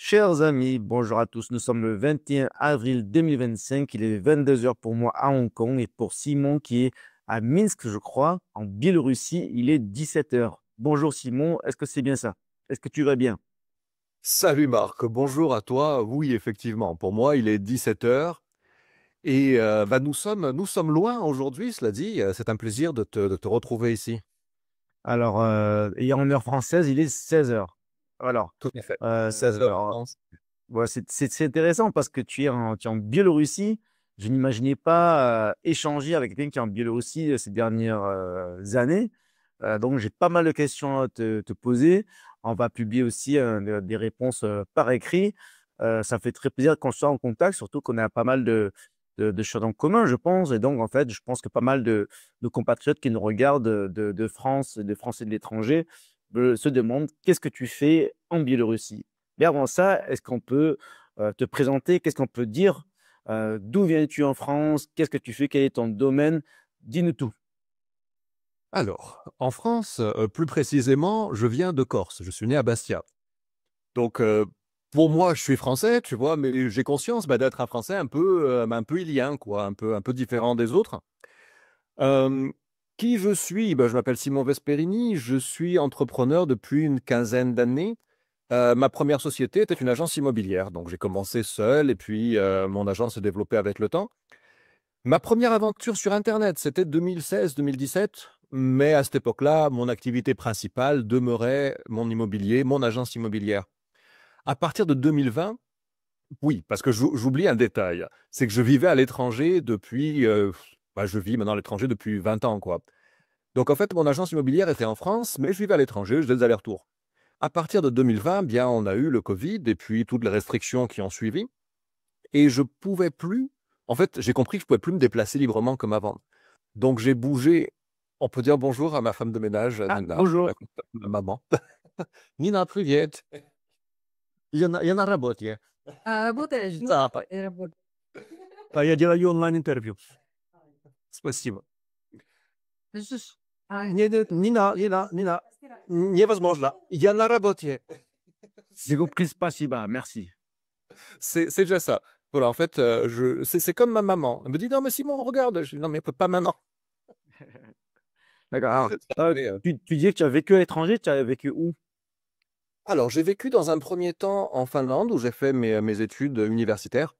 Chers amis, bonjour à tous. Nous sommes le 21 avril 2025. Il est 22 heures pour moi à Hong Kong et pour Simon qui est à Minsk, je crois, en Biélorussie, il est 17 heures. Bonjour Simon, est-ce que c'est bien ça? Est-ce que tu vas bien? Salut Marc, bonjour à toi. Oui, effectivement, pour moi, il est 17 heures et nous sommes loin aujourd'hui, cela dit. C'est un plaisir de te retrouver ici. Alors, et en heure française, il est 16 heures. Alors, Tout à fait. euh, 16 heures alors, France. ouais, c'est intéressant parce que tu es en Biélorussie. Je n'imaginais pas échanger avec quelqu'un qui est en Biélorussie ces dernières années. Donc, j'ai pas mal de questions à te poser. On va publier aussi des réponses par écrit. Ça fait très plaisir qu'on soit en contact, surtout qu'on a pas mal de choses en commun, je pense. Et donc, en fait, je pense que pas mal de compatriotes qui nous regardent de France, de Français de l'étranger, se demandent qu'est-ce que tu fais en Biélorussie? Mais avant ça, est-ce qu'on peut te présenter? Qu'est-ce qu'on peut dire? D'où viens-tu en France? Qu'est-ce que tu fais? Quel est ton domaine? Dis-nous tout. Alors, en France, plus précisément, je viens de Corse. Je suis né à Bastia. Donc, pour moi, je suis français, tu vois, mais j'ai conscience d'être un Français un peu ilien, quoi, un peu différent des autres. Euh, qui je suis? Je m'appelle Simon Vesperini. Je suis entrepreneur depuis une quinzaine d'années. Ma première société était une agence immobilière. Donc, j'ai commencé seul et puis mon agence s'est développée avec le temps. Ma première aventure sur Internet, c'était 2016-2017. Mais à cette époque-là, mon activité principale demeurait mon immobilier, mon agence immobilière. À partir de 2020, oui, parce que j'oublie un détail, c'est que je vivais à l'étranger depuis, je vis maintenant à l'étranger depuis 20 ans, quoi. Donc en fait, mon agence immobilière était en France, mais je vivais à l'étranger, je faisais des allers-retours. À partir de 2020, bien, on a eu le Covid et puis toutes les restrictions qui ont suivi. Et je pouvais plus. En fait, j'ai compris que je pouvais plus me déplacer librement comme avant. Donc j'ai bougé. On peut dire bonjour à ma femme de ménage, Ah, Nina, bonjour. ma maman. Nina, привет. Я на работе. Работаешь? Да, я делаю онлайн-интервью. Спасибо. Слышишь? Не надо, невозможно. Я на работе. J'ai compris, спасибо, merci. C'est déjà ça. Voilà, en fait, c'est comme ma maman. Elle me dit, non, mais Simon, regarde. Je dis, non, mais pas maintenant. D'accord. Alors, Allez, tu dis que tu as vécu à l'étranger, tu as vécu où? Alors, j'ai vécu dans un premier temps en Finlande où j'ai fait mes études universitaires.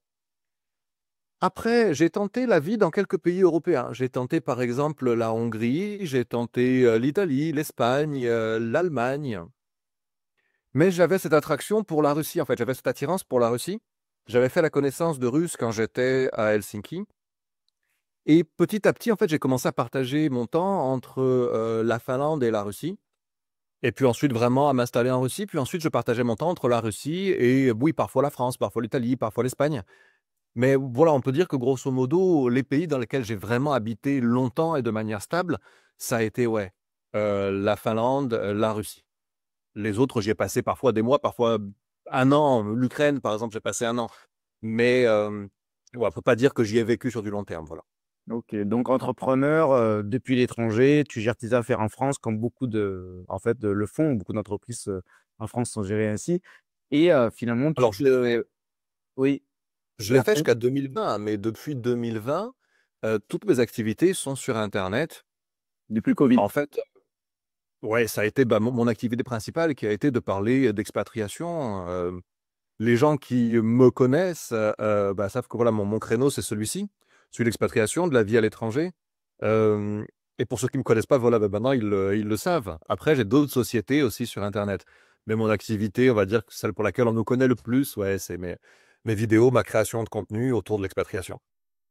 Après, j'ai tenté la vie dans quelques pays européens. J'ai tenté par exemple la Hongrie, j'ai tenté l'Italie, l'Espagne, l'Allemagne. Mais j'avais cette attraction pour la Russie, en fait. J'avais cette attirance pour la Russie. J'avais fait la connaissance de Russes quand j'étais à Helsinki. Et petit à petit, en fait, j'ai commencé à partager mon temps entre la Finlande et la Russie. Et puis ensuite, vraiment à m'installer en Russie. Puis ensuite, je partageais mon temps entre la Russie et, oui, parfois la France, parfois l'Italie, parfois l'Espagne. Mais voilà, on peut dire que grosso modo, les pays dans lesquels j'ai vraiment habité longtemps et de manière stable, ça a été, ouais, la Finlande, la Russie. Les autres, j'y ai passé parfois des mois, parfois un an. L'Ukraine, par exemple, j'ai passé un an. Mais ouais, on peut pas dire que j'y ai vécu sur du long terme, voilà. Ok, donc entrepreneur depuis l'étranger, tu gères tes affaires en France comme en fait, le font, beaucoup d'entreprises en France sont gérées ainsi. Et finalement, Alors, oui, je et l'ai fait après, jusqu'à 2020, mais depuis 2020, toutes mes activités sont sur Internet. depuis le Covid. En fait, ouais, ça a été mon activité principale qui a été de parler d'expatriation. Les gens qui me connaissent savent que voilà, mon créneau, c'est celui-ci, celui de l'expatriation, de la vie à l'étranger. Euh, et pour ceux qui ne me connaissent pas, voilà, maintenant, ils le savent. Après, j'ai d'autres sociétés aussi sur Internet. Mais mon activité, on va dire que celle pour laquelle on nous connaît le plus, ouais, c'est mes vidéos, ma création de contenu autour de l'expatriation.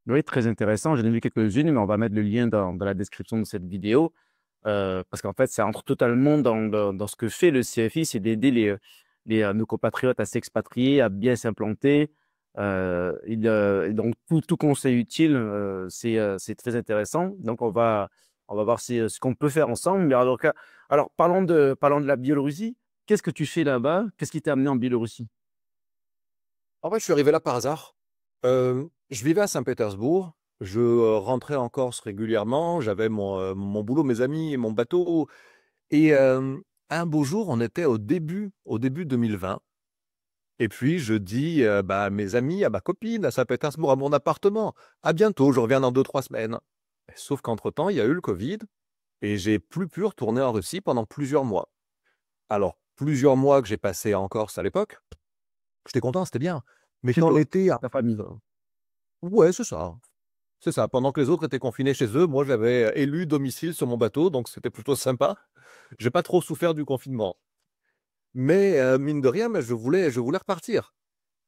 Oui, très intéressant. J'en ai vu quelques-unes, mais on va mettre le lien dans la description de cette vidéo parce qu'en fait, ça entre totalement dans ce que fait le CFI, c'est d'aider nos compatriotes à s'expatrier, à bien s'implanter. Et donc, tout conseil utile, c'est très intéressant. Donc, on va voir ce qu'on peut faire ensemble. Mais alors, parlons de la Biélorussie. Qu'est-ce que tu fais là-bas? Qu'est-ce qui t'a amené en Biélorussie? En fait, je suis arrivé là par hasard. Je vivais à Saint-Pétersbourg. Je rentrais en Corse régulièrement. J'avais mon boulot, mes amis et mon bateau. Et un beau jour, on était au début 2020. Et puis, je dis bah, à mes amis, à ma copine, à Saint-Pétersbourg, à mon appartement, à bientôt, je reviens dans 2, 3 semaines. Sauf qu'entre-temps, il y a eu le Covid et j'ai plus pu retourner en Russie pendant plusieurs mois. Alors, plusieurs mois que j'ai passé en Corse à l'époque, j'étais content, c'était bien. Mais Chez quand toi, l'été, ta famille. ouais, c'est ça. C'est ça. Pendant que les autres étaient confinés chez eux, moi, j'avais élu domicile sur mon bateau, donc c'était plutôt sympa. J'ai pas trop souffert du confinement. Mais mine de rien, mais je voulais repartir.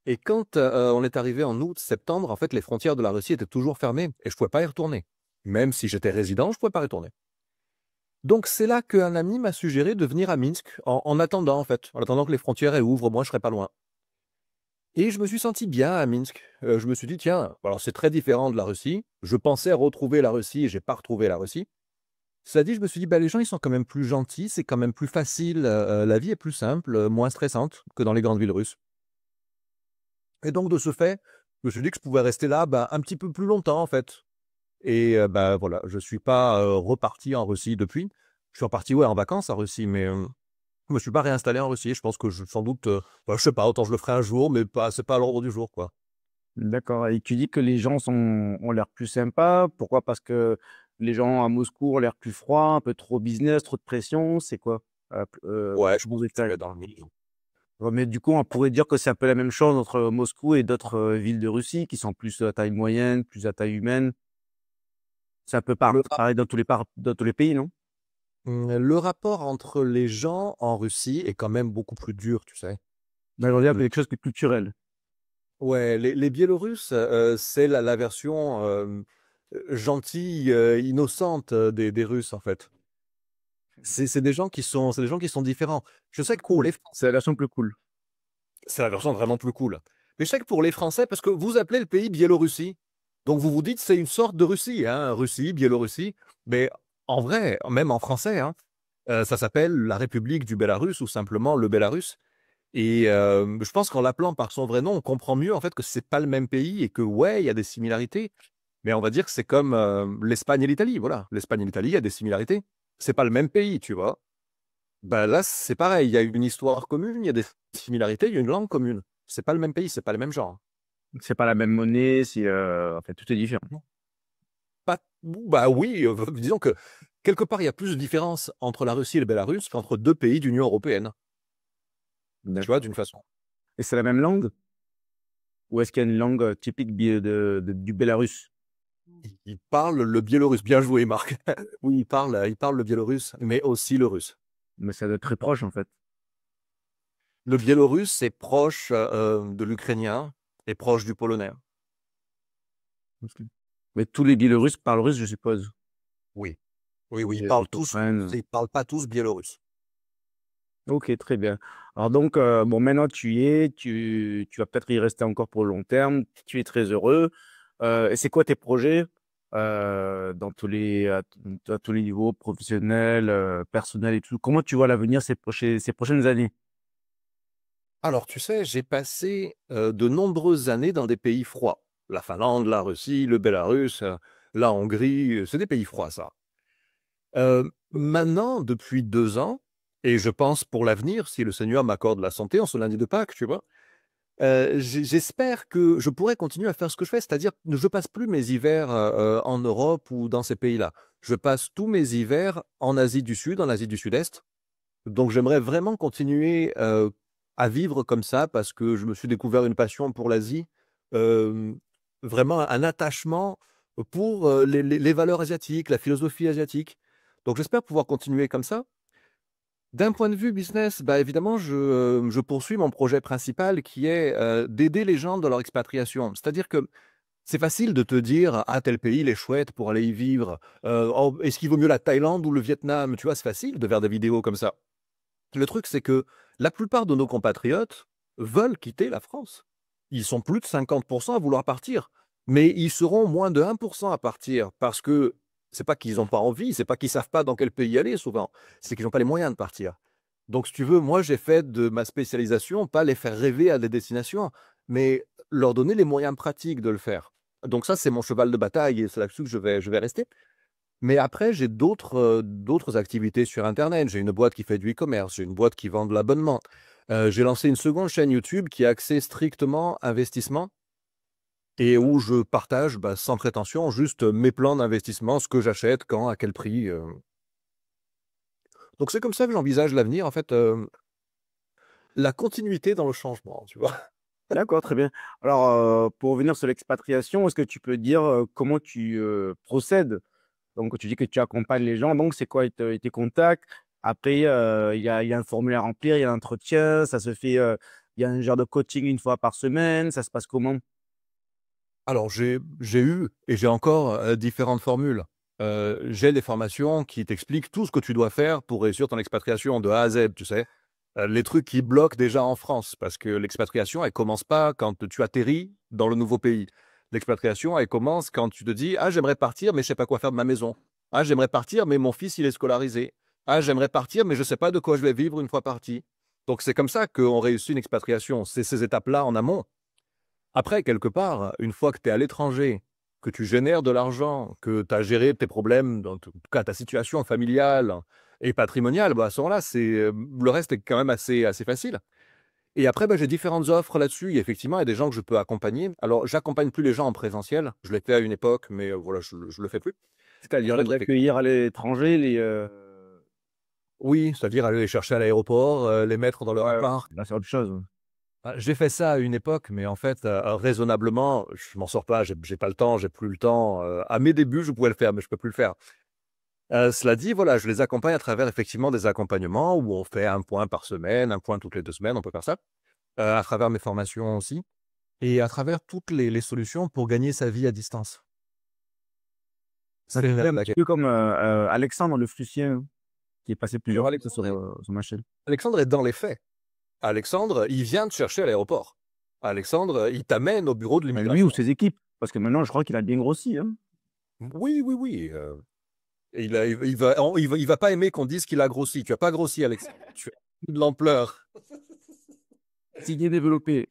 Et quand on est arrivé en août, septembre, en fait, les frontières de la Russie étaient toujours fermées et je pouvais pas y retourner. Même si j'étais résident, je pouvais pas y retourner. Donc c'est là qu'un ami m'a suggéré de venir à Minsk en attendant, en fait, en attendant que les frontières ouvrent, moi je serais pas loin. Et je me suis senti bien à Minsk. Je me suis dit, tiens, alors c'est très différent de la Russie. Je pensais retrouver la Russie et j'ai pas retrouvé la Russie. Cela dit, je me suis dit, bah, les gens, ils sont quand même plus gentils, c'est quand même plus facile, la vie est plus simple, moins stressante que dans les grandes villes russes. Et donc, de ce fait, je me suis dit que je pouvais rester là bah, un petit peu plus longtemps, en fait. Et bah, voilà, je ne suis pas reparti en Russie depuis. Je suis reparti ouais, en vacances en Russie, mais je ne me suis pas réinstallé en Russie. Je pense que sans doute, bah, je sais pas, autant je le ferai un jour, mais pas, c'est pas à l'ordre du jour, quoi. D'accord. Et tu dis que les gens ont l'air plus sympas. Pourquoi? Parce que les gens à Moscou ont l'air plus froids, un peu trop business, trop de pression. C'est quoi? Ouais, je Plus pense de que tu détails. es dans le milieu. Ouais, mais du coup, on pourrait dire que c'est un peu la même chose entre Moscou et d'autres villes de Russie qui sont plus à taille moyenne, plus à taille humaine. C'est un peu Le, ra- pareil dans tous les pays, non? le rapport entre les gens en Russie est quand même beaucoup plus dur, tu sais. Mais on dirait quelque chose de culturel. Ouais, les Biélorusses, c'est la version gentille, innocente des Russes, en fait. C'est des gens qui sont différents. Je sais que pour Cool. les C'est la version plus cool. C'est la version vraiment plus cool. Mais je sais que pour les Français, parce que vous appelez le pays Biélorussie, donc vous vous dites c'est une sorte de Russie, hein, Russie, Biélorussie. Mais en vrai, même en français, hein, ça s'appelle la République du Bélarus ou simplement le Bélarus. Et je pense qu'en l'appelant par son vrai nom, on comprend mieux en fait que c'est pas le même pays et que ouais, il y a des similarités. Mais on va dire que c'est comme l'Espagne et l'Italie. Voilà, l'Espagne et l'Italie, il y a des similarités. C'est pas le même pays, tu vois. Bah là, c'est pareil. Il y a une histoire commune, il y a des similarités, il y a une langue commune. C'est pas le même pays, c'est pas les mêmes gens. C'est pas la même monnaie, en fait, tout est différent. Pas, bah oui, disons que quelque part, il y a plus de différence entre la Russie et le Bélarus qu'entre deux pays d'Union européenne, tu vois, D'accord. d'une façon. Et c'est la même langue? Ou est-ce qu'il y a une langue typique du Bélarus? Ils parlent le biélorusse. Bien joué, Marc. Oui, ils parlent le biélorusse, mais aussi le russe. Mais ça doit être très proche, en fait. Le biélorusse, c'est proche de l'ukrainien et proche du polonais. Mais tous les Biélorusses parlent russe, je suppose. Oui, oui, oui, ils Ils parlent tous, comprennent. ils parlent pas tous biélorusse. Ok, très bien. Alors donc, bon, maintenant tu y es, tu vas peut-être y rester encore pour le long terme, tu es très heureux. Et c'est quoi tes projets à tous les niveaux, professionnels, personnels et tout? Comment tu vois l'avenir ces prochaines années? Alors, tu sais, j'ai passé de nombreuses années dans des pays froids. La Finlande, la Russie, le Bélarus, la Hongrie, c'est des pays froids, ça. Maintenant, depuis 2 ans, et je pense pour l'avenir, si le Seigneur m'accorde la santé en ce lundi de Pâques, tu vois, j'espère que je pourrai continuer à faire ce que je fais, c'est-à-dire que je passe plus mes hivers en Europe ou dans ces pays-là. Je passe tous mes hivers en Asie du Sud, en Asie du Sud-Est. Donc j'aimerais vraiment continuer à vivre comme ça parce que je me suis découvert une passion pour l'Asie, euh, vraiment un attachement pour les valeurs asiatiques, la philosophie asiatique. Donc j'espère pouvoir continuer comme ça. D'un point de vue business, bah évidemment, je poursuis mon projet principal qui est d'aider les gens dans leur expatriation. C'est-à-dire que c'est facile de te dire, ah, tel pays, il est chouette pour aller y vivre. Oh, est-ce qu'il vaut mieux la Thaïlande ou le Vietnam? Tu vois, c'est facile de faire des vidéos comme ça. Le truc, c'est que la plupart de nos compatriotes veulent quitter la France. Ils sont plus de 50% à vouloir partir, mais ils seront moins de 1% à partir parce que c'est pas qu'ils n'ont pas envie, c'est pas qu'ils savent pas dans quel pays aller souvent, c'est qu'ils n'ont pas les moyens de partir. Donc, si tu veux, moi, j'ai fait de ma spécialisation, pas les faire rêver à des destinations, mais leur donner les moyens pratiques de le faire. Donc ça, c'est mon cheval de bataille et c'est là-dessus que je vais rester. Mais après, j'ai d'autres activités sur internet. J'ai une boîte qui fait du e-commerce, j'ai une boîte qui vend de l'abonnement. J'ai lancé une seconde chaîne YouTube qui est axée strictement investissement et où je partage sans prétention juste mes plans d'investissement, ce que j'achète, quand, à quel prix. Donc c'est comme ça que j'envisage l'avenir, en fait, la continuité dans le changement, tu vois. D'accord, très bien. Alors, pour revenir sur l'expatriation, est-ce que tu peux dire comment tu procèdes? Donc, tu dis que tu accompagnes les gens. Donc, c'est quoi tes contacts? Après, il y a un formulaire à remplir, il y a l'entretien, ça se fait, il y a un genre de coaching une fois par semaine, ça se passe comment? Alors j'ai eu et j'ai encore, différentes formules. J'ai des formations qui t'expliquent tout ce que tu dois faire pour réussir ton expatriation de A à Z, tu sais? Les trucs qui bloquent déjà en France, parce que l'expatriation, elle commence pas quand tu atterris dans le nouveau pays. L'expatriation, elle commence quand tu te dis: «Ah, j'aimerais partir, mais je sais pas quoi faire de ma maison. Ah, j'aimerais partir, mais mon fils, il est scolarisé. Ah, j'aimerais partir, mais je sais pas de quoi je vais vivre une fois parti». Donc c'est comme ça qu'on réussit une expatriation, c'est ces étapes-là en amont. Après, quelque part, une fois que tu es à l'étranger, que tu génères de l'argent, que tu as géré tes problèmes, en tout cas ta situation familiale et patrimoniale, à ce moment-là, le reste est quand même assez facile. Et après, j'ai différentes offres là-dessus. Effectivement, il y a des gens que je peux accompagner. Alors, j'accompagne plus les gens en présentiel. Je l'ai fait à une époque, mais voilà, je le fais plus. C'est-à-dire Par contre, les accueillir à l'étranger, oui, c'est-à-dire aller les chercher à l'aéroport, les mettre dans leur ouais, appart. là, c'est autre chose. J'ai fait ça à une époque, mais en fait, raisonnablement, je m'en sors pas, j'ai pas le temps, j'ai plus le temps. À mes débuts, je pouvais le faire, mais je peux plus le faire. Cela dit, voilà, je les accompagne à travers effectivement des accompagnements où on fait un point par semaine, un point toutes les 2 semaines, on peut faire ça. À travers mes formations aussi et à travers toutes les solutions pour gagner sa vie à distance. Ça C'est fait un la petit peu comme Alexandre le Flussien, qui est passé alors plusieurs fois Alexandre sur ma chaîne. Alexandre est dans les faits. Alexandre, il vient te chercher à l'aéroport. Alexandre, il t'amène au bureau de Mais lui ou l'immigration. ses équipes, parce que maintenant, je crois qu'il a bien grossi, hein. Oui, oui, oui, et il va pas aimer qu'on dise qu'il a grossi. Tu as pas grossi, Alexandre. Tu as pris de l'ampleur. S'il est développé.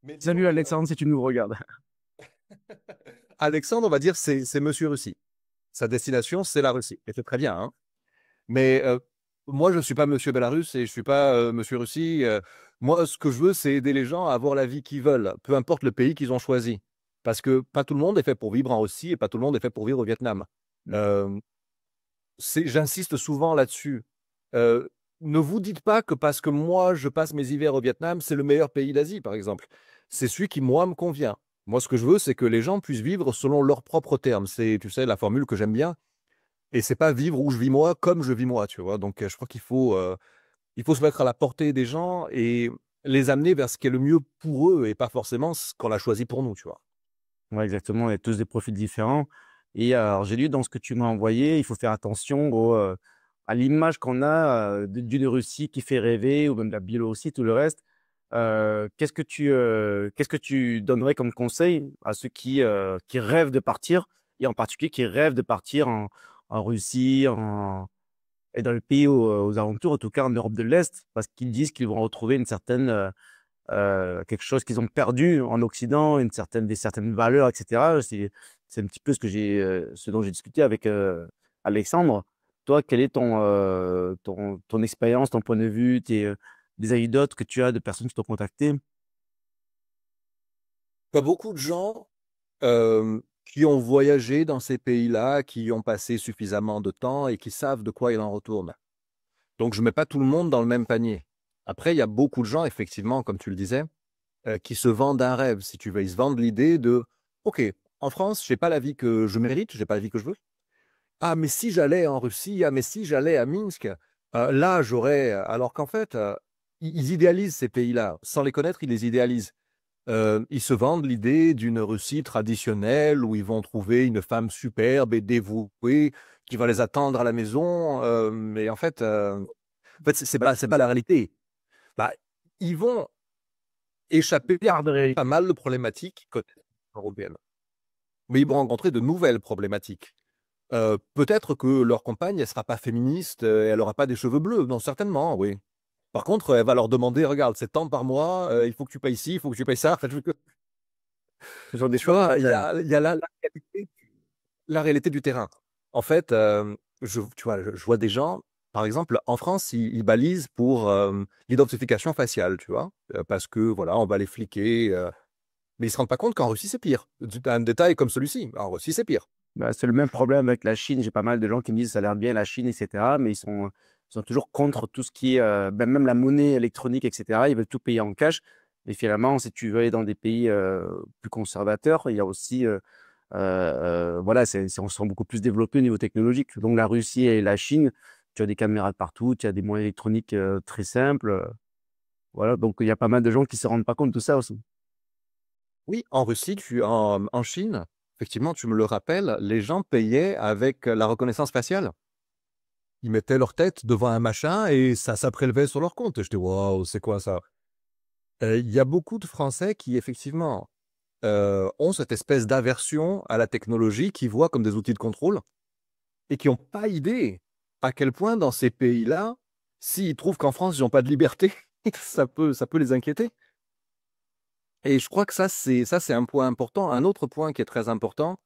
Mais Salut disons que Alexandre, si tu nous regardes. Alexandre, on va dire, c'est Monsieur Russie. Sa destination, c'est la Russie. Et c'est très bien, hein. Mais moi, je ne suis pas Monsieur Bélarus et je suis pas Monsieur Russie. Moi, ce que je veux, c'est aider les gens à avoir la vie qu'ils veulent, peu importe le pays qu'ils ont choisi. Parce que pas tout le monde est fait pour vivre en Russie et pas tout le monde est fait pour vivre au Vietnam. Euh, J'insiste souvent là-dessus. Euh, Ne vous dites pas que parce que moi, je passe mes hivers au Vietnam, c'est le meilleur pays d'Asie, par exemple. C'est celui qui, moi, me convient. Moi, ce que je veux, c'est que les gens puissent vivre selon leurs propres termes. C'est, tu sais, la formule que j'aime bien. Et c'est pas vivre où je vis moi, comme je vis moi, tu vois. Donc, je crois il faut se mettre à la portée des gens et les amener vers ce qui est le mieux pour eux et pas forcément ce qu'on a choisi pour nous, tu vois. Ouais, exactement. On a tous des profils différents. Et alors, j'ai lu dans ce que tu m'as envoyé, il faut faire attention à l'image qu'on a d'une Russie qui fait rêver, ou même de la Biélorussie, tout le reste. Qu'est-ce que tu donnerais comme conseil à ceux qui rêvent de partir, et en particulier qui rêvent de partir en Russie, et dans le pays aux alentours, en tout cas en Europe de l'Est, parce qu'ils disent qu'ils vont retrouver une certaine quelque chose qu'ils ont perdu en Occident, des certaines valeurs, etc. C'est un petit peu ce dont j'ai discuté avec Alexandre. Toi, quelle est ton expérience, ton point de vue, des anecdotes que tu as de personnes qui t'ont contacté? Pas beaucoup de gens qui ont voyagé dans ces pays-là, qui y ont passé suffisamment de temps et qui savent de quoi il en retourne. Donc, je ne mets pas tout le monde dans le même panier. Après, il y a beaucoup de gens, effectivement, comme tu le disais, qui se vendent un rêve, si tu veux. Ils se vendent l'idée de, OK, en France, j'ai pas la vie que je mérite, j'ai pas la vie que je veux. Ah, mais si j'allais en Russie, ah, mais si j'allais à Minsk, là, j'aurais. Alors qu'en fait, ils idéalisent ces pays-là. Sans les connaître, ils les idéalisent. Ils se vendent l'idée d'une Russie traditionnelle où ils vont trouver une femme superbe et dévouée qui va les attendre à la maison. Mais en fait, c'est pas la réalité. Bah, ils vont échapper à pas mal de problématiques côté européenne. Mais ils vont rencontrer de nouvelles problématiques. Peut-être que leur compagne, elle sera pas féministe, elle aura pas des cheveux bleus. Non, certainement, oui. Par contre, elle va leur demander: «Regarde, c'est tant par mois, il faut que tu payes ci, il faut que tu payes ça». En fait, Ce sont des tu choix vois, il y personnels. a il y a la réalité du terrain. En fait, tu vois, je vois des gens, par exemple, en France, ils balisent pour l'identification faciale, tu vois, parce que voilà, on va les fliquer. Mais ils se rendent pas compte qu'en Russie, c'est pire. Un détail comme celui-ci, en Russie, c'est pire. Bah, c'est le même problème avec la Chine. J'ai pas mal de gens qui me disent: «Ça a l'air bien la Chine» et cetera, mais ils sont toujours contre tout ce qui est, même la monnaie électronique et cetera. Ils veulent tout payer en cash et finalement, si tu veux aller dans des pays, plus conservateurs, il y a aussi, voilà, on se sent beaucoup plus développé au niveau technologique. Donc la Russie et la Chine, tu as des caméras de partout, tu as des moyens électroniques, très simples, voilà, donc il y a pas mal de gens qui se rendent pas compte de ça aussi. Oui, en Russie, en Chine, effectivement, tu me le rappelles, les gens payaient avec la reconnaissance faciale. Ils mettaient leur tête devant un machin et ça prélevait sur leur compte. Et j'étais, waouh, c'est quoi ça? Il y a beaucoup de Français qui, effectivement, ont cette espèce d'aversion à la technologie, qu'ils voient comme des outils de contrôle et qui n'ont pas idée à quel point, dans ces pays-là, s'ils trouvent qu'en France, ils n'ont pas de liberté, ça peut les inquiéter. Et je crois que ça, c'est un point important. Un autre point qui est très important,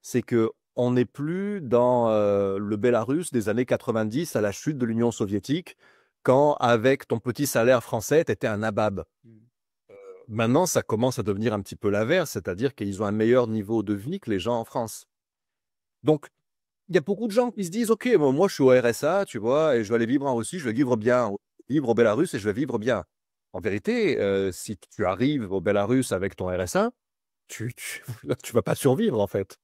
c'est que on n'est plus dans le Bélarus des années 90 à la chute de l'Union soviétique, quand avec ton petit salaire français, tu étais un nabab. Maintenant, ça commence à devenir un petit peu l'inverse, c'est-à-dire qu'ils ont un meilleur niveau de vie que les gens en France. Donc, il y a beaucoup de gens qui se disent: «OK, moi je suis au RSA, tu vois, et je vais aller vivre en Russie, je vais vivre bien, vivre au Bélarus et je vais vivre bien». En vérité, si tu arrives au Bélarus avec ton RSA, tu tu vas pas survivre, en fait.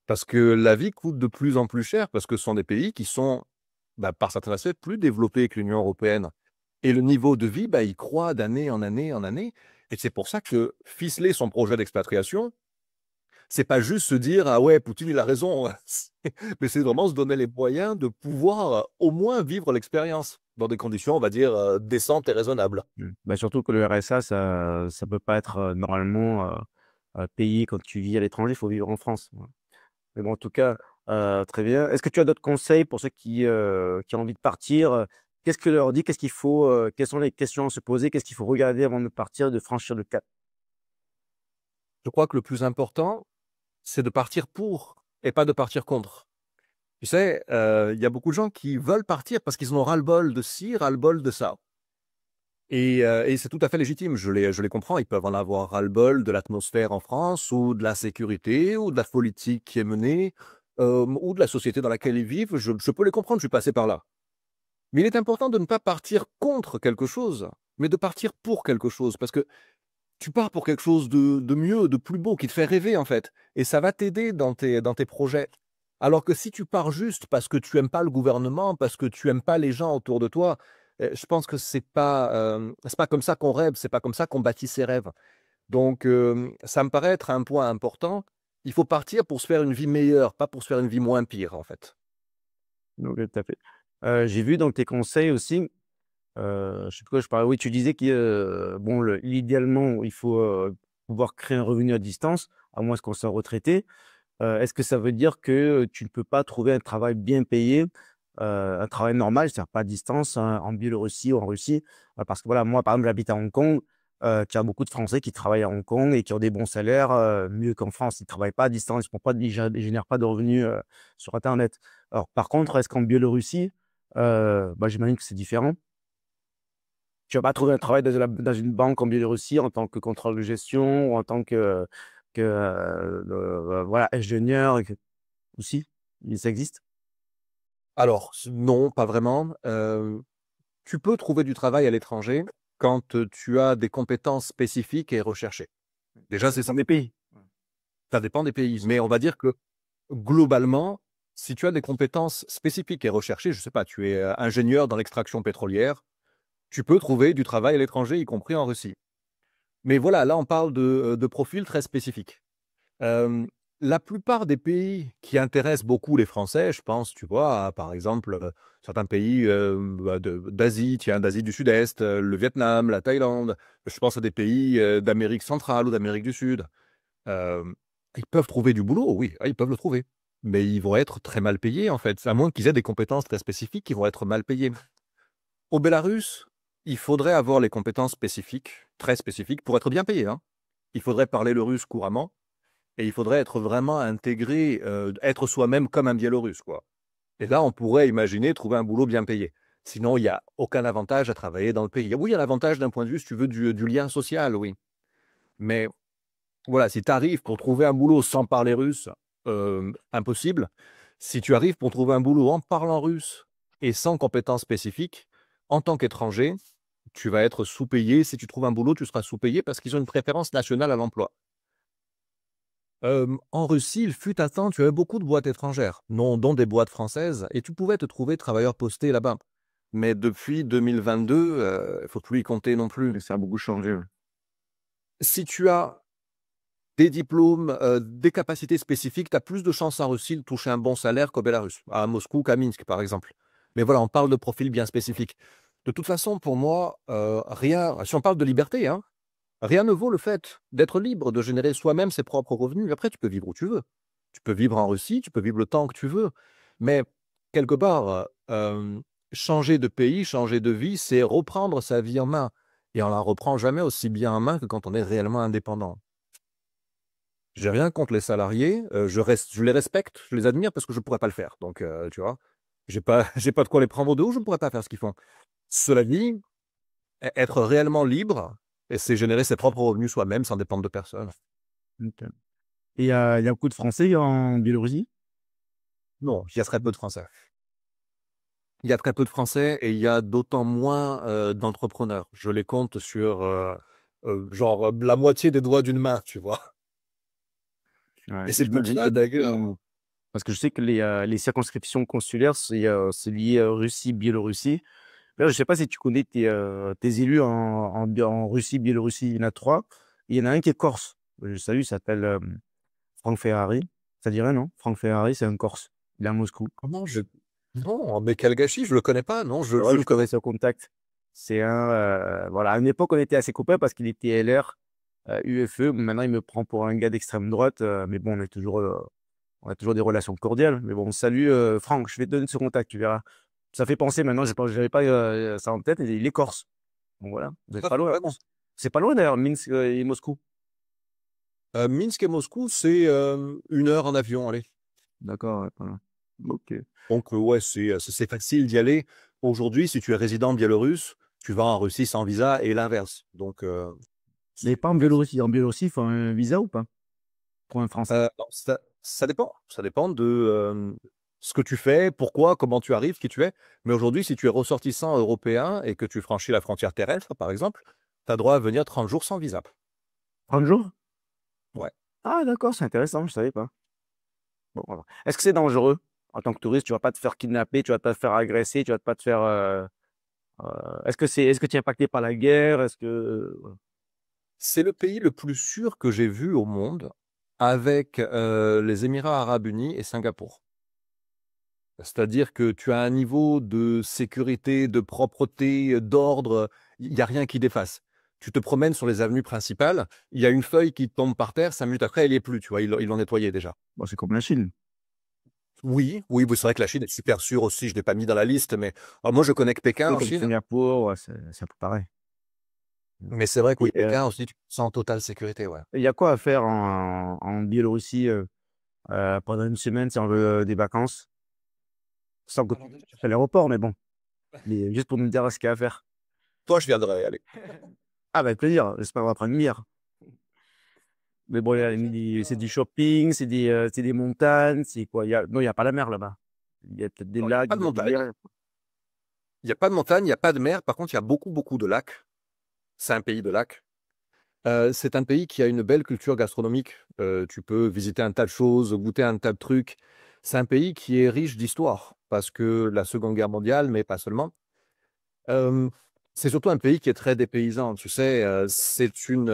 Parce que la vie coûte de plus en plus cher, parce que ce sont des pays qui sont, bah, par certains aspects, plus développés que l'Union européenne. Et le niveau de vie, bah, il croît d'année en année en année. Et c'est pour ça que ficeler son projet d'expatriation, c'est pas juste se dire: «Ah ouais, Poutine, il a raison», mais c'est vraiment se donner les moyens de pouvoir, au moins vivre l'expérience dans des conditions, on va dire, décentes et raisonnables. Bah, surtout que le RSA, ça peut pas être, normalement, payé quand tu vis à l'étranger, il faut vivre en France. Ouais. Mais bon, en tout cas, très bien. Est-ce que tu as d'autres conseils pour ceux qui ont envie de partir, Qu'est-ce que tu leur dis? Qu'est-ce qu'il faut, quelles sont les questions à se poser? Qu'est-ce qu'il faut regarder avant de partir, de franchir le cap? Je crois que le plus important, c'est de partir pour et pas de partir contre. Tu sais, il y a beaucoup de gens qui veulent partir parce qu'ils en ont ras-le-bol de ci, ras-le-bol de ça. Et c'est tout à fait légitime, je les comprends. Ils peuvent en avoir ras-le-bol de l'atmosphère en France ou de la sécurité ou de la politique qui est menée, ou de la société dans laquelle ils vivent. Je peux les comprendre, je suis passé par là. Mais il est important de ne pas partir contre quelque chose, mais de partir pour quelque chose. Parce que tu pars pour quelque chose de mieux, de plus beau, qui te fait rêver, en fait. Et ça va t'aider dans tes projets. Alors que si tu pars juste parce que tu aimes pas le gouvernement, parce que tu aimes pas les gens autour de toi, je pense que c'est pas comme ça qu'on rêve, c'est pas comme ça qu'on bâtit ses rêves. Donc, ça me paraît être un point important. Il faut partir pour se faire une vie meilleure, pas pour se faire une vie moins pire, en fait. Donc, tout à fait. J'ai vu dans tes conseils aussi, je sais plus quoi je parlais, oui, tu disais que, bon, idéalement, il faut, pouvoir créer un revenu à distance, à moins qu'on soit retraité. Est-ce que ça veut dire que tu ne peux pas trouver un travail bien payé, un travail normal, c'est-à-dire pas à distance, hein, en Biélorussie ou en Russie? Parce que voilà, moi, par exemple, j'habite à Hong Kong, tu as beaucoup de Français qui travaillent à Hong Kong et qui ont des bons salaires, mieux qu'en France. Ils ne travaillent pas à distance, ils génèrent pas de revenus, sur internet. Alors par contre, est-ce qu'en Biélorussie, bah, j'imagine que c'est différent. Tu vas pas trouver un travail dans une banque en Biélorussie en tant que contrôleur de gestion ou en tant que voilà, ingénieur et que aussi? Ça existe? Alors, non, pas vraiment. Tu peux trouver du travail à l'étranger quand, tu as des compétences spécifiques et recherchées. Déjà, Ça c'est ça. dépend des pays. Ça dépend des pays, mais on va dire que globalement, si tu as des compétences spécifiques et recherchées, je sais pas, tu es, ingénieur dans l'extraction pétrolière, tu peux trouver du travail à l'étranger, y compris en Russie. Mais voilà, là, on parle de profils très spécifiques. Hem, la plupart des pays qui intéressent beaucoup les Français, je pense, tu vois, à par exemple, certains pays, bah, d'Asie, tiens, d'Asie du Sud-Est, le Vietnam, la Thaïlande. Je pense à des pays, d'Amérique centrale ou d'Amérique du Sud. Hem, ils peuvent trouver du boulot, oui, ils peuvent le trouver. Mais ils vont être très mal payés, en fait. À moins qu'ils aient des compétences très spécifiques, ils vont être mal payés. Au Bélarus, il faudrait avoir les compétences spécifiques, très spécifiques, pour être bien payé, hein. Il faudrait parler le russe couramment et il faudrait être vraiment intégré, être soi-même comme un Biélorusse, quoi. Et là, on pourrait imaginer trouver un boulot bien payé. Sinon, il n'y a aucun avantage à travailler dans le pays. Oui, il y a l'avantage d'un point de vue, si tu veux, du lien social, oui. Mais voilà, si tu arrives pour trouver un boulot sans parler russe, impossible. Si tu arrives pour trouver un boulot en parlant russe et sans compétences spécifiques, en tant qu'étranger, tu vas être sous-payé. Si tu trouves un boulot, tu seras sous-payé parce qu'ils ont une préférence nationale à l'emploi. En Russie, il fut un temps, tu avais beaucoup de boîtes étrangères, non, dont des boîtes françaises, et tu pouvais te trouver travailleur posté là-bas. Mais depuis 2022, il faut plus y compter non plus. Ça a beaucoup changé. Ouais. Si tu as des diplômes, des capacités spécifiques, tu as plus de chances en Russie de toucher un bon salaire qu'au Bélarus, à Moscou qu'à Minsk, par exemple. Mais voilà, on parle de profils bien spécifiques. De toute façon, pour moi, si on parle de liberté, hein, rien ne vaut le fait d'être libre, de générer soi-même ses propres revenus. Après, tu peux vivre où tu veux. Tu peux vivre en Russie, tu peux vivre le temps que tu veux. Mais quelque part, changer de pays, changer de vie, c'est reprendre sa vie en main. Et on la reprend jamais aussi bien en main que quand on est réellement indépendant. J'ai rien contre les salariés, je les respecte, je les admire parce que je ne pourrais pas le faire. Donc, tu vois, j'ai pas, j'ai pas de quoi les prendre au dos, je ne pourrais pas faire ce qu'ils font. Cela dit, être réellement libre, et c'est générer ses propres revenus soi-même sans dépendre de personne. Ok. Et il y a beaucoup de Français en Biélorussie? Non, il y a très peu de Français. Il y a très peu de Français et il y a d'autant moins d'entrepreneurs. Je les compte sur genre la moitié des doigts d'une main, tu vois. Ouais, Et c'est pour j'imagine ça, d'ailleurs. parce que je sais que les circonscriptions consulaires, c'est lié Russie-Biélorussie. D'ailleurs, je ne sais pas si tu connais tes élus en Russie-Biélorussie. Il y en a trois. Il y en a un qui est corse. Je salue, il s'appelle Franck Ferrari. Ça dirait, non? Franck Ferrari, c'est un corse. Il est à Moscou. Comment je... Non, mais quel gâchis, je le connais pas, non, Ouais, je je le connais connais. son contact. C'est un. Voilà, à une époque, on était assez copains parce qu'il était LR, UFE. Maintenant, il me prend pour un gars d'extrême droite. Mais bon, on a toujours des relations cordiales. Mais bon, salut Franck, je vais te donner ce contact, tu verras. Ça fait penser maintenant, je n'avais pas ça en tête, et il est corse. Donc voilà, vous n'êtes Ah, pas loin. vraiment. C'est pas loin d'ailleurs, Minsk et Moscou. Minsk et Moscou, c'est 1 heure en avion, allez. D'accord, ouais, pas loin. Ok. Donc, ouais, c'est facile d'y aller. Aujourd'hui, si tu es résident biélorusse, tu vas en Russie sans visa et l'inverse. Donc, Mais pas en Biélorussie. En Biélorussie, il faut un visa ou pas? Pour un Français. non, ça dépend. Ça dépend de ce que tu fais, pourquoi, comment tu arrives, qui tu es. Mais aujourd'hui, si tu es ressortissant européen et que tu franchis la frontière terrestre, par exemple, tu as droit à venir 30 jours sans visa. 30 jours? Ouais. Ah, d'accord, c'est intéressant, je ne savais pas. Bon, voilà. Est-ce que c'est dangereux? En tant que touriste, tu ne vas pas te faire kidnapper, tu ne vas pas te faire agresser, tu ne vas pas te faire. Est-ce que tu es impacté par la guerre? Est-ce que. Voilà. C'est le pays le plus sûr que j'ai vu au monde avec les Émirats arabes unis et Singapour. C'est-à-dire que tu as un niveau de sécurité, de propreté, d'ordre, il n'y a rien qui défasse. Tu te promènes sur les avenues principales, il y a une feuille qui tombe par terre, 5 minutes après, elle n'y est plus, tu vois, ils l'ont nettoyée déjà. Bon, c'est comme la Chine. Oui, oui, c'est vrai que la Chine est super sûre aussi, je ne l'ai pas mis dans la liste, mais moi je connais que Pékin Oui, en comme Chine, Singapour, ouais, c'est un peu pareil. mais c'est vrai que oui, Et, Pékin aussi, tu te sens en totale sécurité, ouais. il y a quoi à faire en Biélorussie pendant une semaine si on veut des vacances? Sans que Alors, déjà, tu fasses l'aéroport, mais bon. Mais juste pour nous dire ce qu'il y a à faire. toi, je viendrai, allez. Ah, bah, avec plaisir. J'espère qu'on va prendre une bière. Mais bon, Alors, déjà, c'est du shopping, c'est des montagnes, c'est quoi? Non, il n'y a pas la mer là-bas. Il y a peut-être des il n'y a lacs, pas de des montagne, rivières. il n'y a pas de montagne, il n'y a pas de mer, par contre, il y a beaucoup, beaucoup de lacs. C'est un pays de lacs. C'est un pays qui a une belle culture gastronomique. Tu peux visiter un tas de choses, goûter un tas de trucs. C'est un pays qui est riche d'histoire parce que la Seconde Guerre mondiale, mais pas seulement. Euh, c'est surtout un pays qui est très dépaysant. Tu sais, c'est une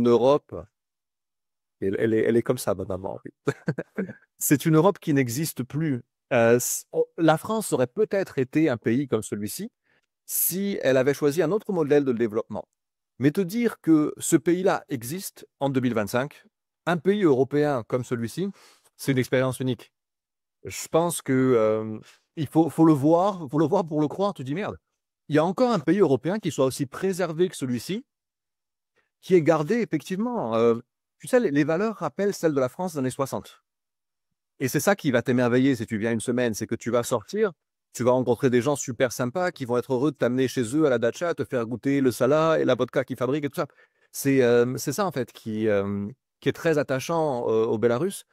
Europe, elle est comme ça, maman. C'est une Europe qui n'existe plus. La France aurait peut-être été un pays comme celui-ci si elle avait choisi un autre modèle de développement. Mais te dire que ce pays-là existe en 2025, un pays européen comme celui-ci, c'est une expérience unique. Je pense que faut le voir pour le croire. Tu dis merde. Il y a encore un pays européen qui soit aussi préservé que celui-ci, qui est gardé effectivement. Tu sais, les valeurs rappellent celles de la France des années 60. Et c'est ça qui va t'émerveiller si tu viens une semaine, c'est que tu vas sortir, tu vas rencontrer des gens super sympas qui vont être heureux de t'amener chez eux à la dacha, te faire goûter le salat et la vodka qu'ils fabriquent et tout ça. C'est ça en fait qui est très attachant au Bélarus.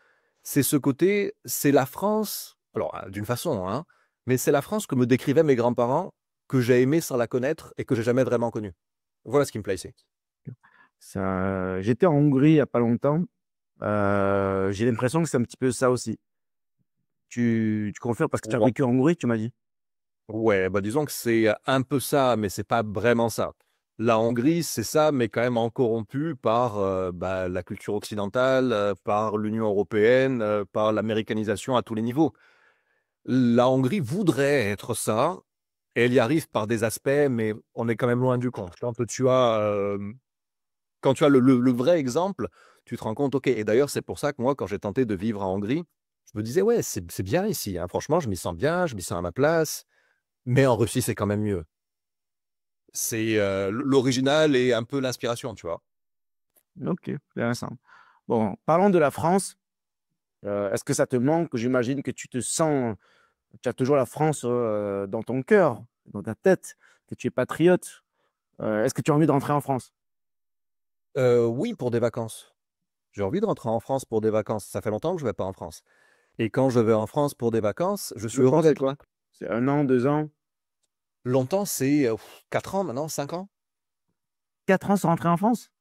C'est ce côté, c'est la France, alors d'une façon, hein, mais c'est la France que me décrivaient mes grands-parents, que j'ai aimé sans la connaître et que j'ai jamais vraiment connue. Voilà ce qui me plaît ici. J'étais en Hongrie il n'y a pas longtemps. J'ai l'impression que c'est un petit peu ça aussi. Tu confirmes parce que tu as Ouais. vécu en Hongrie, tu m'as dit. Ouais, bah disons que c'est un peu ça, mais c'est pas vraiment ça. La Hongrie, c'est ça, mais quand même encore corrompu par bah, la culture occidentale, par l'Union européenne, par l'américanisation à tous les niveaux. La Hongrie voudrait être ça, et elle y arrive par des aspects, mais on est quand même loin du compte. Quand tu as le vrai exemple, tu te rends compte, ok, et d'ailleurs, c'est pour ça que moi, quand j'ai tenté de vivre en Hongrie, je me disais, ouais, c'est bien ici, hein. Franchement, je m'y sens bien, je m'y sens à ma place, mais en Russie, c'est quand même mieux. C'est l'original et un peu l'inspiration, tu vois. Ok, intéressant. Bon, parlons de la France. Est-ce que ça te manque? J'imagine que tu te sens, tu as toujours la France dans ton cœur, dans ta tête, que tu es patriote. Est-ce que tu as envie de rentrer en France? Oui, pour des vacances. J'ai envie de rentrer en France pour des vacances. Ça fait longtemps que je ne vais pas en France. Et quand je vais en France pour des vacances, je suis heureux Longtemps, c'est d'être là. quoi? C'est 1 an, 2 ans? Longtemps, c'est 4 ans maintenant, 5 ans. 4 ans sans rentrer en France?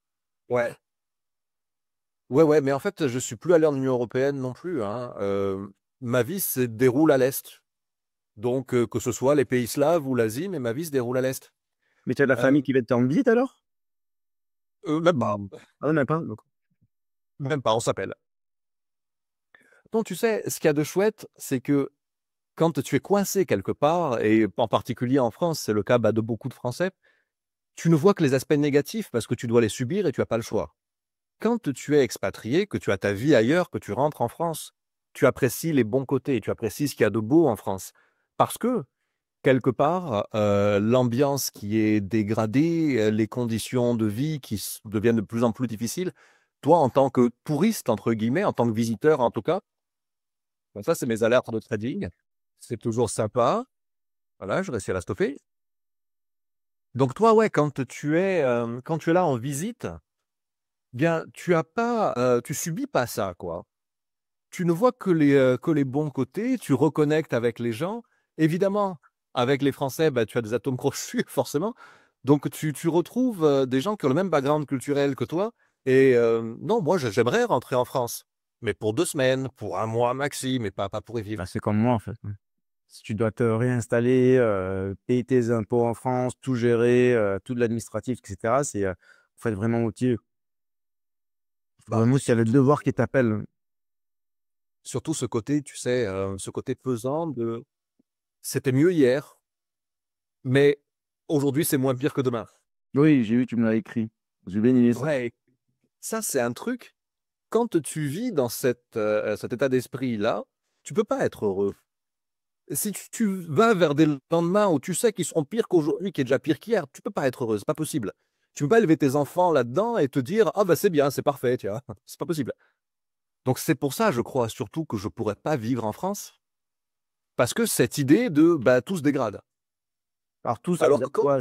Ouais. Ouais, ouais, mais en fait, je suis plus allé en Union européenne non plus, hein. Ma vie se déroule à l'Est. Donc, que ce soit les pays slaves ou l'Asie, mais ma vie se déroule à l'Est. Mais tu as de la Euh, famille qui va te rendre visite alors? Même pas. Ah, même pas. Donc, Même pas, on s'appelle. Donc, tu sais, ce qu'il y a de chouette, c'est que quand tu es coincé quelque part, et en particulier en France, c'est le cas bah, de beaucoup de Français, tu ne vois que les aspects négatifs parce que tu dois les subir et tu n'as pas le choix. Quand tu es expatrié, que tu as ta vie ailleurs, que tu rentres en France, tu apprécies les bons côtés, tu apprécies ce qu'il y a de beau en France. Parce que, quelque part, l'ambiance qui est dégradée, les conditions de vie qui deviennent de plus en plus difficiles, toi, en tant que touriste, entre guillemets, en tant que visiteur en tout cas, ben ça, c'est mes alertes de trading. C'est toujours sympa. Voilà, je réussis à la stopper. Donc toi, ouais, quand tu es là en visite, bien, tu subis pas ça, quoi. Tu ne vois que les bons côtés, tu reconnectes avec les gens. Évidemment, avec les Français, bah, tu as des atomes crochus, forcément. Donc tu retrouves des gens qui ont le même background culturel que toi. Et non, moi, j'aimerais rentrer en France, mais pour 2 semaines, pour un mois maxi, mais pas pour y bah, vivre. c'est comme moi en fait. Si tu dois te réinstaller, payer tes impôts en France, tout gérer, tout de l'administratif, etc., faut être vraiment motivé. Bah, Vraiment, s'il y a le devoir qui t'appelle. surtout ce côté, tu sais, ce côté pesant de c'était mieux hier, mais aujourd'hui, c'est moins pire que demain. Oui, j'ai vu, tu me l'as écrit. J'ai bien aimé ça. Ouais, ça, c'est un truc, quand tu vis dans cet état d'esprit-là, tu peux pas être heureux. Si tu vas vers des lendemains où tu sais qu'ils seront pires qu'aujourd'hui, qui est déjà pire qu'hier, tu peux pas être heureux, c'est pas possible. Tu peux pas élever tes enfants là-dedans et te dire ah bah c'est bien, c'est parfait, tu vois. C'est pas possible. Donc c'est pour ça, je crois surtout que je pourrais pas vivre en France, parce que cette idée de bah tout se dégrade. Alors, tout, ça veut Alors dire que quoi?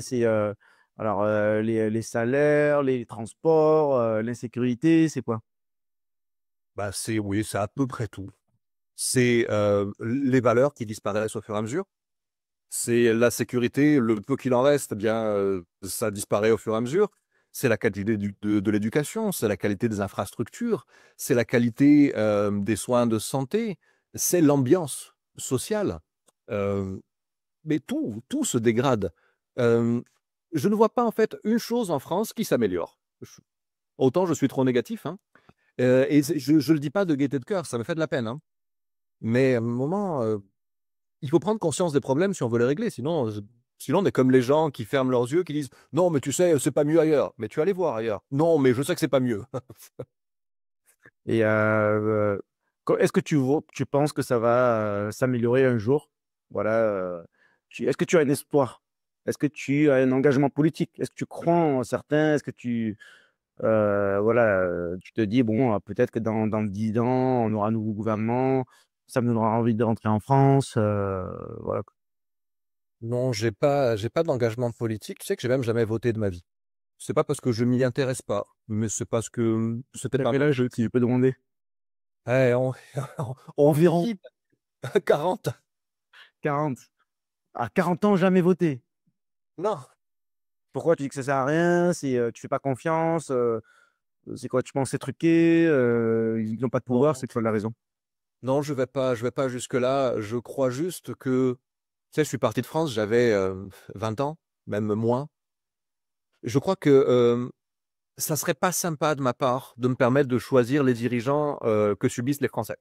Les salaires, les transports, l'insécurité, c'est quoi? bah c'est oui, c'est à peu près tout. C'est les valeurs qui disparaissent au fur et à mesure. C'est la sécurité, le peu qu'il en reste, eh bien, ça disparaît au fur et à mesure. C'est la qualité de l'éducation, c'est la qualité des infrastructures, c'est la qualité des soins de santé, c'est l'ambiance sociale. Euh, mais tout se dégrade. Euh, je ne vois pas en fait une chose en France qui s'améliore. Autant je suis trop négatif, hein. Et je ne le dis pas de gaieté de cœur, ça me fait de la peine, hein. Mais à un moment, il faut prendre conscience des problèmes si on veut les régler. Sinon, on est comme les gens qui ferment leurs yeux, qui disent non, mais tu sais, c'est pas mieux ailleurs. Mais tu vas aller voir ailleurs. Non, mais je sais que c'est pas mieux. Et est-ce que tu penses que ça va s'améliorer un jour? Voilà. Est-ce que tu as un espoir? Est-ce que tu as un engagement politique? Est-ce que tu crois en certains? Est-ce que tu te dis, bon, peut-être que dans 10 ans, on aura un nouveau gouvernement. Ça me donnera envie de rentrer en France. Voilà. Non, j'ai pas d'engagement politique. Tu sais que j'ai même jamais voté de ma vie. C'est pas parce que je m'y intéresse pas, mais c'est parce que c'était T'as pas. quel âge, si je peux demander? Eh, Environ vit 40. 40. À 40 ans, jamais voté. Non, Pourquoi tu dis que ça sert à rien? Tu fais pas confiance? C'est quoi? Tu penses que c'est truqué? Ils n'ont pas de pouvoir, non, c'est quoi la raison? non, je vais pas jusque-là. Je crois juste que, tu sais, je suis parti de France, j'avais 20 ans, même moins. Je crois que ça serait pas sympa de ma part de me permettre de choisir les dirigeants que subissent les Français.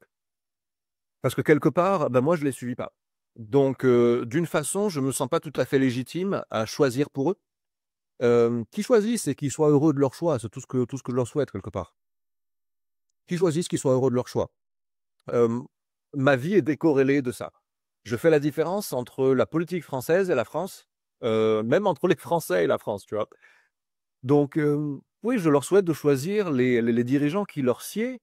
Parce que quelque part, ben moi, je les suivis pas. Donc, d'une façon, je me sens pas tout à fait légitime à choisir pour eux. Qu'ils choisissent et qu'ils soient heureux de leur choix, c'est tout ce que je leur souhaite quelque part. Qu'ils choisissent, qu'ils soient heureux de leur choix. Hem, Ma vie est décorrélée de ça. Je fais la différence entre la politique française et la France, même entre les Français et la France, tu vois? Donc, oui, je leur souhaite de choisir les dirigeants qui leur sied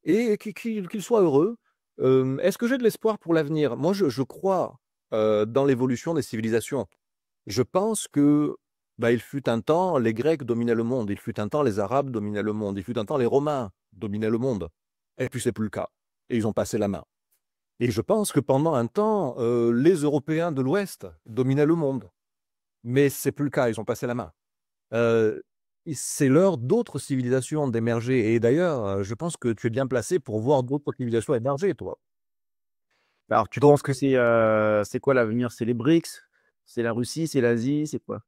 et qu'ils soient heureux. Est-ce que j'ai de l'espoir pour l'avenir? Moi, je crois, dans l'évolution des civilisations. Je pense que, bah, il fut un temps, les Grecs dominaient le monde, il fut un temps, les Arabes dominaient le monde, il fut un temps, les Romains dominaient le monde. Et puis c'est plus le cas. Et ils ont passé la main. Et je pense que pendant un temps, les Européens de l'Ouest dominaient le monde. Mais c'est plus le cas, ils ont passé la main. Heu, c'est l'heure d'autres civilisations d'émerger. Et d'ailleurs, je pense que tu es bien placé pour voir d'autres civilisations émerger, toi. Alors, tu penses Donc, que c'est quoi l'avenir? C'est les BRICS? C'est la Russie? C'est l'Asie? C'est quoi?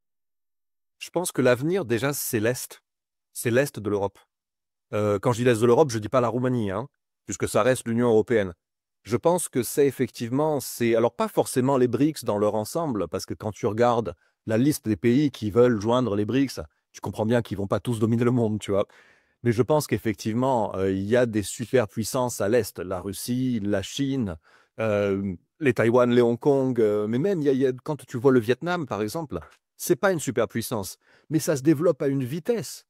je pense que l'avenir, déjà, c'est l'Est. C'est l'Est de l'Europe. Quand je dis l'Est de l'Europe, je dis pas la Roumanie, hein, puisque ça reste l'Union européenne. Je pense que c'est effectivement, c'est alors pas forcément les BRICS dans leur ensemble, parce que quand tu regardes la liste des pays qui veulent joindre les BRICS, tu comprends bien qu'ils vont pas tous dominer le monde, tu vois? Mais je pense qu'effectivement, il y a des superpuissances à l'Est, la Russie, la Chine, les Taïwan, les Hong Kong, mais même il y a quand tu vois le Vietnam, par exemple, c'est pas une superpuissance, mais ça se développe à une vitesse.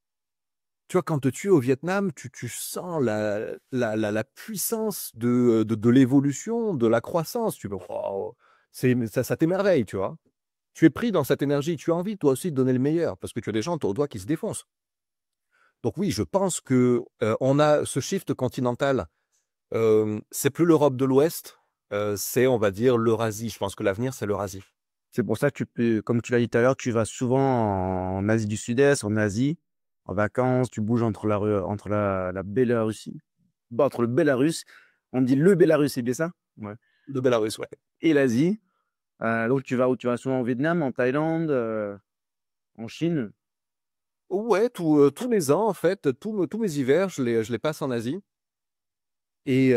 Tu vois, quand tu es au Vietnam, tu sens la puissance de l'évolution, de la croissance. Tu me waouh! Ça t'émerveille, tu vois? Tu es pris dans cette énergie, tu as envie toi aussi de donner le meilleur parce que tu as des gens autour de toi qui se défoncent. Donc oui, je pense que, on a ce shift continental, c'est plus l'Europe de l'Ouest, c'est on va dire l'Eurasie. Je pense que l'avenir, c'est l'Eurasie. C'est pour ça que comme tu l'as dit tout à l'heure, tu vas souvent en Asie du Sud-Est, en Asie, en vacances, tu bouges entre la Bélarussie, bah, entre le Bélarus, on dit le Bélarus, c'est bien ça? Ouais. Le Bélarus, ouais. Et l'Asie. Donc tu vas où? Tu vas souvent au Vietnam, en Thaïlande, en Chine. Ouais, tous les ans en fait, tous mes hivers, je les passe en Asie. Et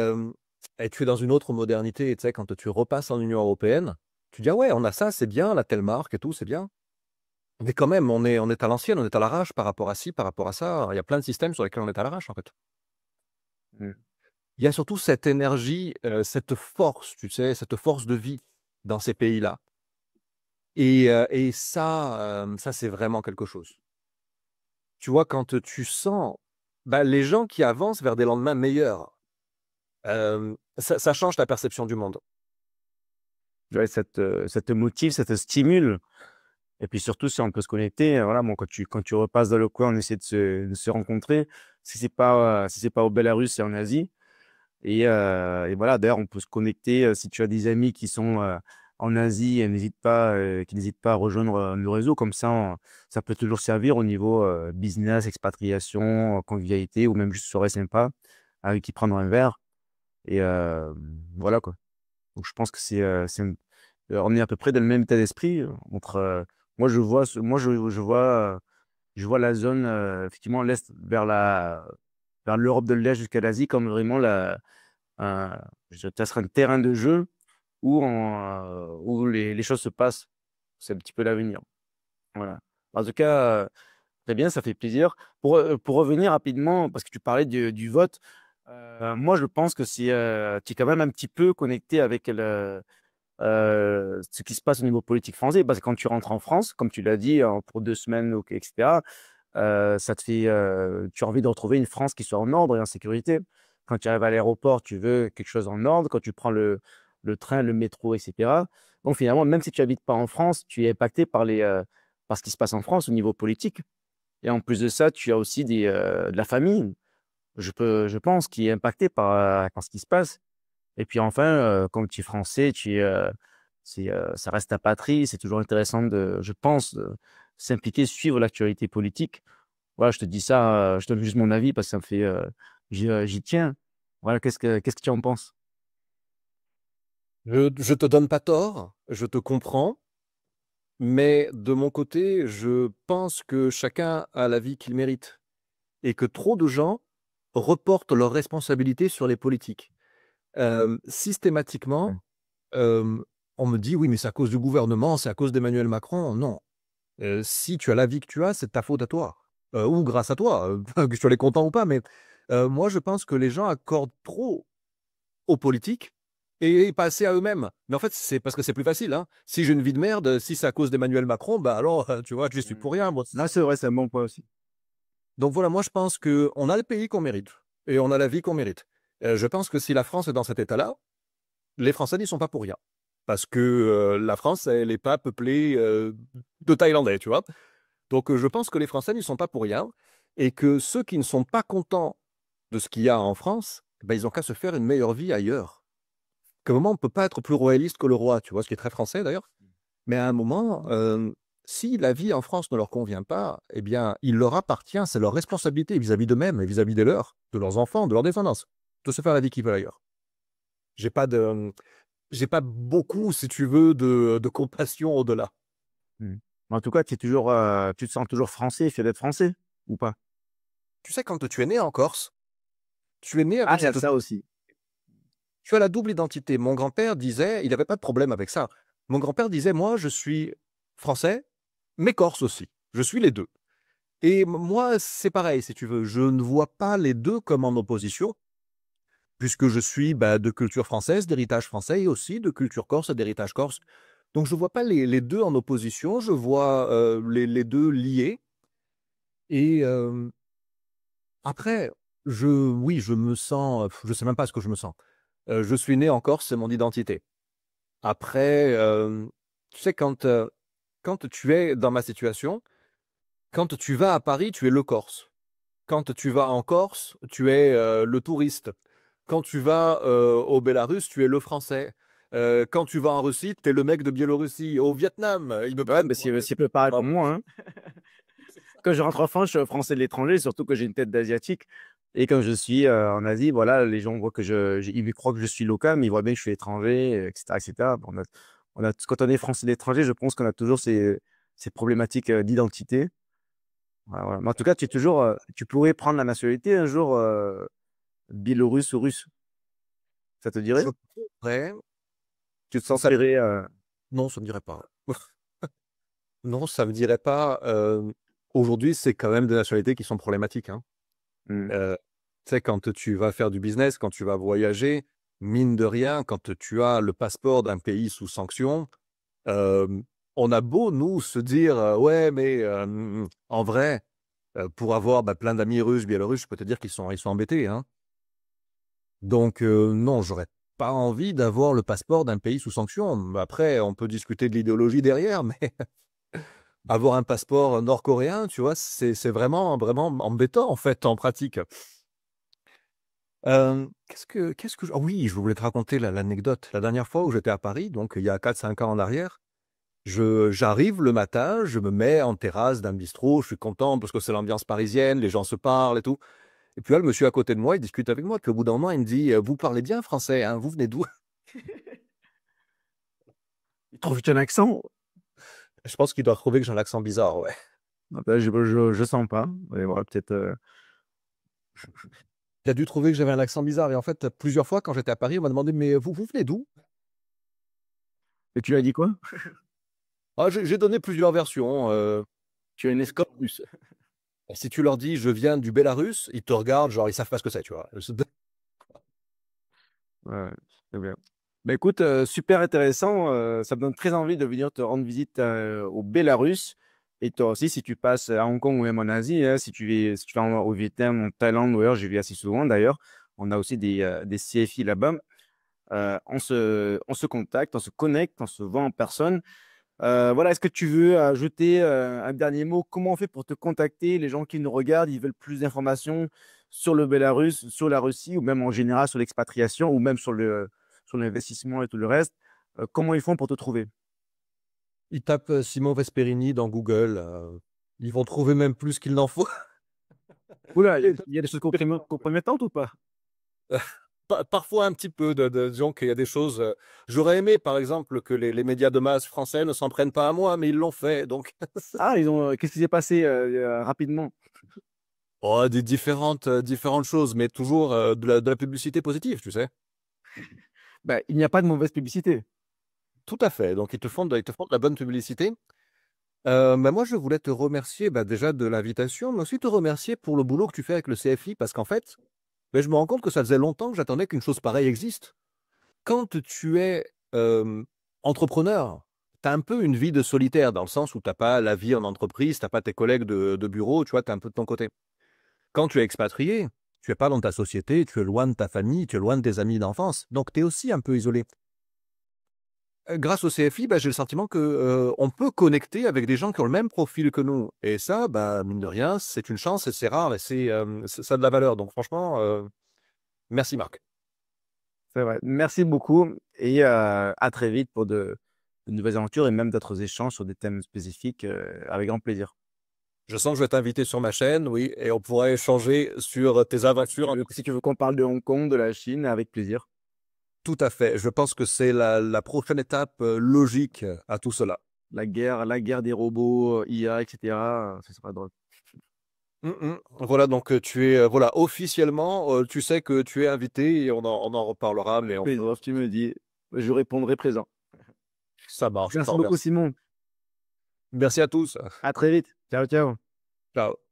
tu es dans une autre modernité, tu sais, quand tu repasses en Union européenne, tu dis: «Ah ouais, on a ça, c'est bien, la telle marque et tout, c'est bien». Mais quand même, on est à l'ancienne, on est à l'arrache par rapport à ci, par rapport à ça. Il y a plein de systèmes sur lesquels on est à l'arrache, en fait. Mm. Il y a surtout cette énergie, cette force, tu sais, cette force de vie dans ces pays-là. Et ça, ça, c'est vraiment quelque chose. Tu vois, quand tu sens, bah, les gens qui avancent vers des lendemains meilleurs, ça change ta perception du monde. Ouais, ça te motive, ça te stimule. Et puis surtout, si on peut se connecter, voilà, bon, quand tu repasses dans le coin, on essaie de se rencontrer. Si c'est pas au Bélarus, c'est en Asie. Et voilà, d'ailleurs, on peut se connecter. Si tu as des amis qui sont en Asie, qui n'hésitent pas à rejoindre le réseau. Comme ça, ça peut toujours servir au niveau business, expatriation, convivialité, ou même juste soirée sympa, avec qui prendre un verre. Et voilà, quoi. Donc, je pense que on est à peu près dans le même état d'esprit. Moi, je vois la zone, effectivement, l'Est vers l'Europe de l'Est jusqu'à l'Asie comme vraiment ça sera un terrain de jeu où les choses se passent. C'est un petit peu l'avenir. Voilà. En tout cas, très bien, ça fait plaisir. Pour revenir rapidement, parce que tu parlais du vote, moi je pense que tu es quand même un petit peu connecté avec ce qui se passe au niveau politique français, parce que quand tu rentres en France, comme tu l'as dit, pour 2 semaines, ok, etc., tu as envie de retrouver une France qui soit en ordre et en sécurité. Quand tu arrives à l'aéroport, tu veux quelque chose en ordre. Quand tu prends le train, le métro, etc. Donc finalement, même si tu habites pas en France, tu es impacté par ce qui se passe en France au niveau politique. Et en plus de ça, tu as aussi de la famille, je pense, qui est impactée par ce qui se passe. Et puis enfin, comme tu es français, ça reste ta patrie. C'est toujours intéressant je pense, de s'impliquer, suivre l'actualité politique. Voilà, je te dis ça, je donne juste mon avis parce que ça me fait, j'y tiens. Voilà, qu'est-ce que tu en penses? Je te donne pas tort, je te comprends, mais de mon côté, je pense que chacun a la vie qu'il mérite et que trop de gens reportent leurs responsabilités sur les politiques. Ouais. Systématiquement, on me dit: «Oui, mais c'est à cause du gouvernement, c'est à cause d'Emmanuel Macron». Non, si tu as la vie que tu as, c'est de ta faute à toi, ou grâce à toi, que tu sois content ou pas, mais moi, je pense que les gens accordent trop aux politiques et pas assez à eux-mêmes. Mais en fait, c'est parce que c'est plus facile, hein. Si j'ai une vie de merde, si c'est à cause d'Emmanuel Macron, bah, alors, tu vois, j'y suis Mm. pour rien, moi. Non, c'est vrai, c'est un bon point aussi. Donc voilà, moi, je pense qu'on a le pays qu'on mérite et on a la vie qu'on mérite. Je pense que si la France est dans cet état-là, les Français n'y sont pas pour rien. Parce que, la France, elle est pas peuplée, de Thaïlandais, tu vois? Donc, je pense que les Français n'y sont pas pour rien et que ceux qui ne sont pas contents de ce qu'il y a en France, bah, ils ont qu'à se faire une meilleure vie ailleurs. Qu'à un moment, on ne peut pas être plus royaliste que le roi, tu vois? Ce qui est très français d'ailleurs. Mais à un moment, si la vie en France ne leur convient pas, eh bien, il leur appartient, c'est leur responsabilité vis-à-vis d'eux-mêmes et vis-à-vis des leurs, de leurs enfants, de leur descendance, de se faire la vie qu'ils veulent ailleurs. J'ai pas de, j'ai pas beaucoup, si tu veux, de compassion au-delà. Mm. En tout cas, tu te sens toujours français, fier d'être français ou pas? Tu sais, quand tu es né en Corse, tu es né Ah, avec il y a cette, ça aussi. tu as la double identité. Mon grand-père disait, il n'avait pas de problème avec ça. Mon grand-père disait, moi, je suis français, mais corse aussi. Je suis les deux. Et moi, c'est pareil, si tu veux. Je ne vois pas les deux comme en opposition, puisque je suis, bah, de culture française, d'héritage français, et aussi de culture corse et d'héritage corse. Donc, je ne vois pas les deux en opposition, je vois les deux liés. Et après, oui, je me sens, je ne sais même pas ce que je me sens. Je suis né en Corse, c'est mon identité. Après, tu sais, quand tu es dans ma situation, quand tu vas à Paris, tu es le Corse. Quand tu vas en Corse, tu es, le touriste. Quand tu vas, au Bélarus, tu es le Français. Quand tu vas en Russie, tu es le mec de Biélorussie. Au Vietnam, ils me Ouais, prennent mais pour un mec c'est peu pareil pour de moi, hein. Quand je rentre en France, je suis français de l'étranger, surtout que j'ai une tête d'asiatique. Et quand je suis en Asie, voilà, les gens voient ils croient que je suis local, mais ils voient bien que je suis étranger, etc., etc. Bon, quand on est français de l'étranger, je pense qu'on a toujours ces problématiques d'identité. Voilà, voilà. Mais en tout cas, tu pourrais prendre la nationalité un jour biélorusse ou russe. Ça te dirait? Je pourrais, Tu te ça sentirais. non, ça me dirait pas. Non, ça me dirait pas, aujourd'hui, c'est quand même des nationalités qui sont problématiques, hein. Hmm. Heu, Tu sais, quand tu vas faire du business, quand tu vas voyager, mine de rien, quand tu as le passeport d'un pays sous sanction, hem, on a beau, nous, se dire, «Ouais, mais en vrai, pour avoir, bah, plein d'amis russes, biélorusses, je peux te dire qu'ils sont embêtés, hein». Donc non, j'aurais pas envie d'avoir le passeport d'un pays sous sanction. Après, on peut discuter de l'idéologie derrière, mais avoir un passeport nord-coréen, tu vois, c'est vraiment vraiment embêtant, en fait, en pratique. Qu'est-ce que ah oui, je voulais te raconter l'anecdote. La dernière fois où j'étais à Paris, donc il y a 4-5 ans en arrière, j'arrive le matin, je me mets en terrasse d'un bistrot, je suis content parce que c'est l'ambiance parisienne, les gens se parlent et tout. Et puis là, le monsieur à côté de moi, il discute avec moi, puis au bout d'un moment, il me dit: «Vous parlez bien français, hein, vous venez d'où?» Tu trouves que tu as un accent? Je pense qu'il doit trouver que j'ai un accent bizarre, ouais. Ah ben, je sens pas. Ouais, voilà, peut-être. Il a dû trouver que j'avais un accent bizarre et en fait, plusieurs fois quand j'étais à Paris, on m'a demandé: «Mais vous venez d'où?» Et tu lui as dit quoi? Ah, j'ai donné plusieurs versions, Tu as une escorte russe. si tu leur dis: «Je viens du Bélarus», ils te regardent, genre ils savent pas ce que c'est, tu vois? Ouais, c'est bien. Bah, écoute, super intéressant, ça me donne très envie de venir te rendre visite, au Bélarus et toi aussi si tu passes à Hong Kong ou même en Asie, hein, si tu vas au Vietnam, en Thaïlande ou ailleurs, j'y vais assez souvent d'ailleurs. On a aussi des CFI là-bas. On se contacte, on se connecte, on se voit en personne. Voilà, est-ce que tu veux ajouter un dernier mot? Comment on fait pour te contacter? Les gens qui nous regardent, ils veulent plus d'informations sur le Bélarus, sur la Russie, ou même en général sur l'expatriation, ou même sur l'investissement et tout le reste. Comment ils font pour te trouver? Ils tapent Simon Vesperini dans Google. Ils vont trouver même plus qu'il n'en faut. Oula, il y a des choses compromettantes ou pas? Parfois un petit peu, disons qu'il y a des choses. J'aurais aimé, par exemple, que les médias de masse français ne s'en prennent pas à moi, mais ils l'ont fait. Donc, Ah, qu'est-ce qui s'est passé rapidement? oh, des différentes choses, mais toujours de la publicité positive, tu sais. Bah, il n'y a pas de mauvaise publicité. Tout à fait. Donc, ils te font de la bonne publicité. Bah, moi, je voulais te remercier bah, déjà de l'invitation, mais aussi te remercier pour le boulot que tu fais avec le CFI, parce qu'en fait, bah, je me rends compte que ça faisait longtemps que j'attendais qu'une chose pareille existe. Quand tu es entrepreneur, tu as un peu une vie de solitaire, dans le sens où tu n'as pas la vie en entreprise, tu n'as pas tes collègues de bureau, tu vois, tu es un peu de ton côté. Quand tu es expatrié, tu n'es pas dans ta société, tu es loin de ta famille, tu es loin de tes amis d'enfance, donc tu es aussi un peu isolé. Grâce au CFI, bah, j'ai le sentiment que, on peut connecter avec des gens qui ont le même profil que nous et ça, bah, mine de rien, c'est une chance et c'est rare et ça a de la valeur donc franchement, merci Marc. C'est vrai. Merci beaucoup et à très vite pour de nouvelles aventures et même d'autres échanges sur des thèmes spécifiques avec grand plaisir. Je sens que je vais t'inviter sur ma chaîne, oui et on pourrait échanger sur tes aventures en Si tu veux qu'on parle de Hong Kong, de la Chine, avec plaisir. tout à fait. Je pense que c'est la prochaine étape, logique, à tout cela. La guerre des robots, IA, etc. Ce sera drôle. Voilà donc, tu es, voilà officiellement, tu sais que tu es invité et on en reparlera mais on Plaisir, tu me dis, je répondrai présent. ça marche, je Merci t'en beaucoup, remercie. Simon. Merci à tous. À très vite. Ciao, ciao. Ciao.